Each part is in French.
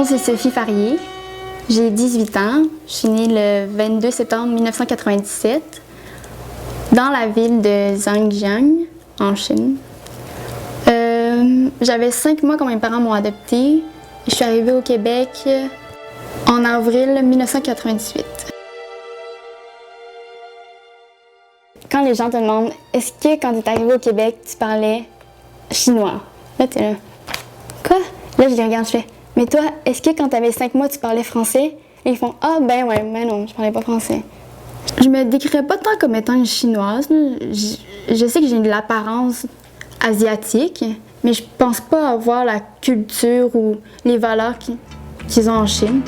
c'est Sophie Farier. J'ai 18 ans. Je suis née le 22 septembre 1997 dans la ville de Zhangjiang, en Chine. J'avais 5 mois quand mes parents m'ont adoptée. Je suis arrivée au Québec en avril 1998. Quand les gens te demandent « Est-ce que quand tu es arrivée au Québec, tu parlais chinois? » Là, tu es là. Quoi? Là, je les regarde, je fais « Mais toi, est-ce que quand tu avais 5 mois, tu parlais français? » Et ils font « Ah, ben ouais, mais non, je parlais pas français. » Je me décrirais pas tant comme étant une chinoise. Je sais que j'ai de l'apparence asiatique, mais je pense pas avoir la culture ou les valeurs qu'ils ont en Chine.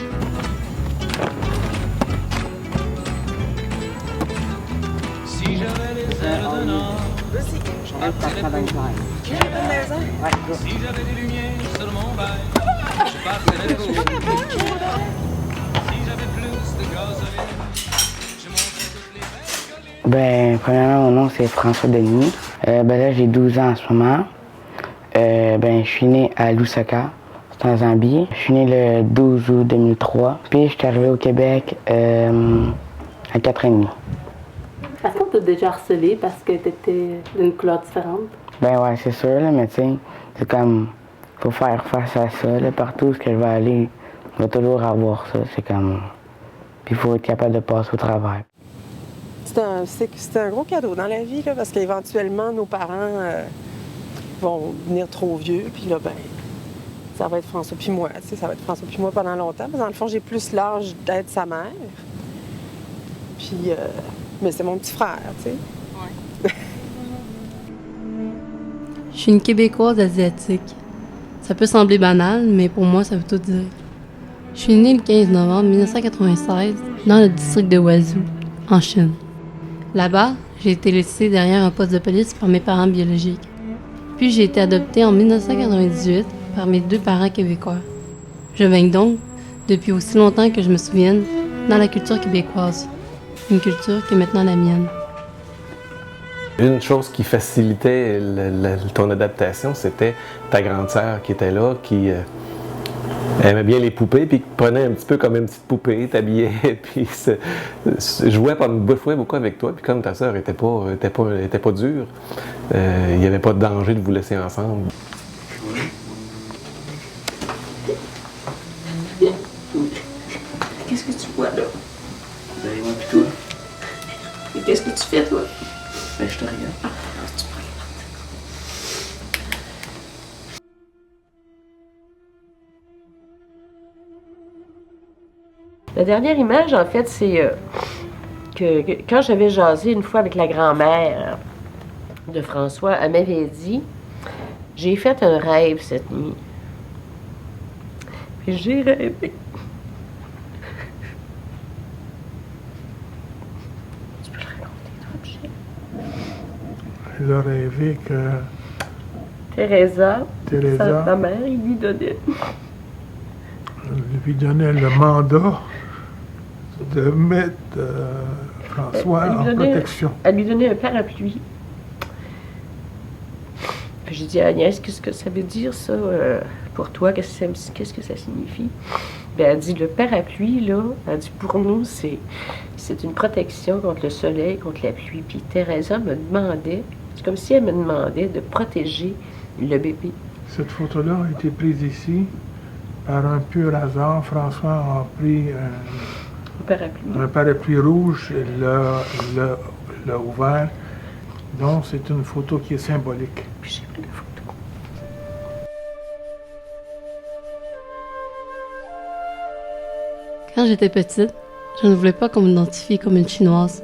Si j'avais les ailes d'un or, je partirais pour. Si j'avais des lumières sur mon bail, je partirais pour. Si j'avais plus de gasoline, je monterais toutes les belles collines. Ben, premièrement, mon nom c'est François Denis. Là, j'ai 12 ans en ce moment. Je suis né à Lusaka, c'est en Zambie. Je suis né le 12 août 2003. Puis, je suis arrivé au Québec à 4 ans et demi. Est-ce qu'on t'a déjà harcelé parce que t'étais d'une couleur différente? Ben ouais, c'est sûr, là, mais tu sais, c'est comme, faut faire face à ça, là, partout où je vais aller, on va toujours avoir ça, c'est comme, puis il faut être capable de passer au travers. C'est un gros cadeau dans la vie, là, parce qu'éventuellement, nos parents vont devenir trop vieux, puis là, ben, ça va être François puis moi, tu sais, ça va être François puis moi pendant longtemps, parce que dans le fond, j'ai plus l'âge d'être sa mère, puis, mais c'est mon petit frère, tu sais. Ouais. Je suis une Québécoise asiatique. Ça peut sembler banal, mais pour moi, ça veut tout dire. Je suis née le 15 novembre 1996 dans le district de Huazhou, en Chine. Là-bas, j'ai été laissée derrière un poste de police par mes parents biologiques. Puis j'ai été adoptée en 1998 par mes 2 parents québécois. Je baigne donc, depuis aussi longtemps que je me souvienne, dans la culture québécoise. Une culture qui est maintenant la mienne. Une chose qui facilitait ton adaptation, c'était ta grande sœur qui était là, qui aimait bien les poupées, puis qui prenait un petit peu comme une petite poupée, t'habillait, puis jouait beaucoup avec toi. Puis comme ta sœur était pas dure, il n'y avait pas de danger de vous laisser ensemble. Qu'est-ce que tu vois là? Ben, moi pis toi. Et qu'est-ce que tu fais, toi? Ben, je te regarde. Ah, alors, tu me regardes. La dernière image, en fait, c'est que quand j'avais jasé une fois avec la grand-mère de François, elle m'avait dit « J'ai fait un rêve cette nuit. » Puis j'ai rêvé. Tu peux le raconter, toi, Michel? Elle a rêvé que Teresa, sa mère, il lui donnait le mandat de mettre François en protection. Elle lui donnait un parapluie. Puis j'ai dit à Agnès, qu'est-ce que ça veut dire, ça, pour toi? Qu'est-ce que ça signifie? Bien, elle dit, le parapluie, là, elle dit, pour nous, c'est une protection contre le soleil, contre la pluie. Puis Teresa me demandait, c'est comme si elle me demandait de protéger le bébé. Cette photo-là a été prise ici. Par un pur hasard, François a pris un parapluie rouge et l'a ouvert. Donc, c'est une photo qui est symbolique. Puis j'ai pris la photo. Quand j'étais petite, je ne voulais pas qu'on m'identifie comme une Chinoise.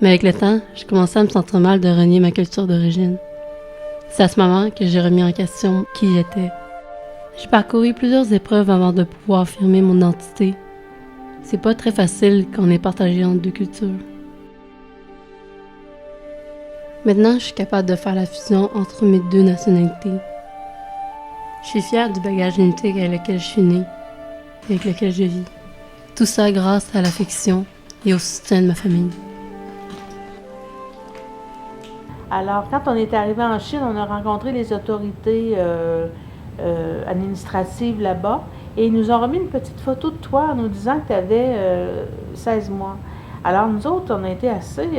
Mais avec le temps, je commençais à me sentir mal de renier ma culture d'origine. C'est à ce moment que j'ai remis en question qui j'étais. J'ai parcouru plusieurs épreuves avant de pouvoir affirmer mon identité. C'est pas très facile quand on est partagé entre 2 cultures. Maintenant, je suis capable de faire la fusion entre mes 2 nationalités. Je suis fière du bagage génétique avec lequel je suis née, avec lequel je vis. Tout ça grâce à l'affection et au soutien de ma famille. Alors, quand on est arrivé en Chine, on a rencontré les autorités administratives là-bas Et ils nous ont remis une petite photo de toi en nous disant que tu avais 16 mois. Alors nous autres, on a été assez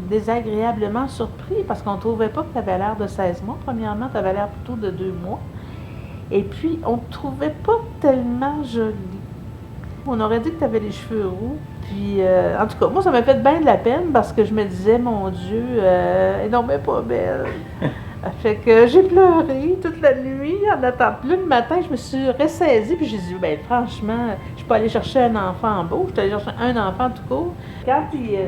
désagréablement surpris parce qu'on ne trouvait pas que tu avais l'air de 16 mois. Premièrement, tu avais l'air plutôt de 2 mois. Et puis, on ne te trouvait pas tellement jolie. On aurait dit que tu avais les cheveux roux. Puis, en tout cas, moi, ça m'a fait bien de la peine parce que je me disais, mon Dieu, elle non, mais pas belle. Fait que j'ai pleuré toute la nuit en attendant. Puis là, le matin, je me suis ressaisie, puis j'ai dit, ben franchement, je peux aller chercher un enfant beau. Je suis allée chercher un enfant tout court. Quand ils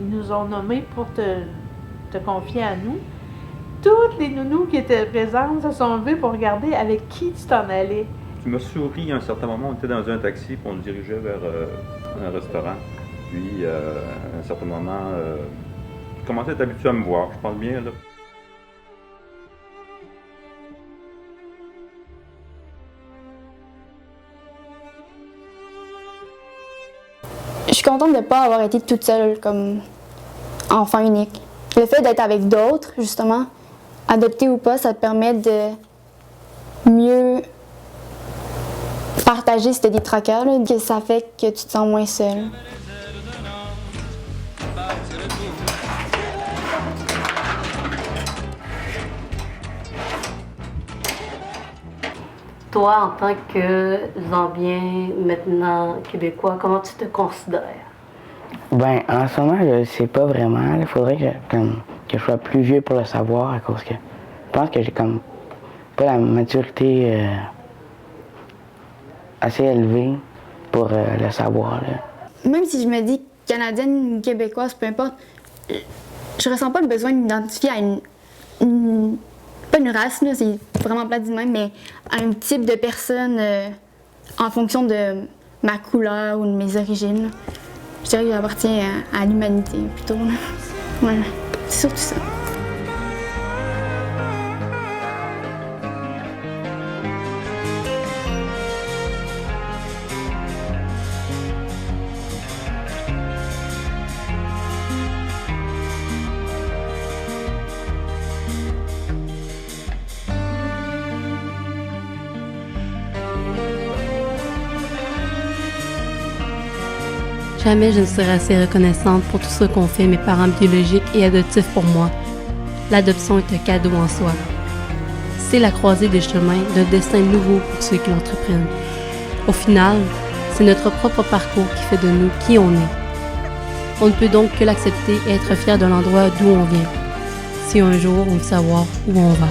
nous ont nommés pour te confier à nous, toutes les nounous qui étaient présentes se sont levées pour regarder avec qui tu t'en allais. Tu m'as souri à un certain moment, on était dans un taxi, puis on se dirigeait vers un restaurant. Puis, à un certain moment, tu commençais à être habitué à me voir, je pense bien, là. Je suis contente de ne pas avoir été toute seule comme enfant unique. Le fait d'être avec d'autres, justement, adopté ou pas, ça te permet de mieux partager si t'as des traqueurs, là, que ça fait que tu te sens moins seule. Toi, en tant que Zambien, maintenant Québécois, comment tu te considères? Ben, en ce moment, je ne sais pas vraiment. Il faudrait que je sois plus vieux pour le savoir à cause que je pense que j'ai comme pas la maturité assez élevée pour le savoir, là. Même si je me dis canadienne ou québécoise, peu importe, je ressens pas le besoin de m'identifier à pas une race, là, c'est vraiment plat du même, mais à un type de personne en fonction de ma couleur ou de mes origines, là. Je dirais que j'appartiens à l'humanité plutôt, là. Voilà, c'est surtout ça. Jamais je ne serai assez reconnaissante pour tout ce qu'ont fait mes parents biologiques et adoptifs pour moi. L'adoption est un cadeau en soi. C'est la croisée des chemins d'un destin nouveau pour ceux qui l'entreprennent. Au final, c'est notre propre parcours qui fait de nous qui on est. On ne peut donc que l'accepter et être fier de l'endroit d'où on vient, si un jour on veut savoir où on va.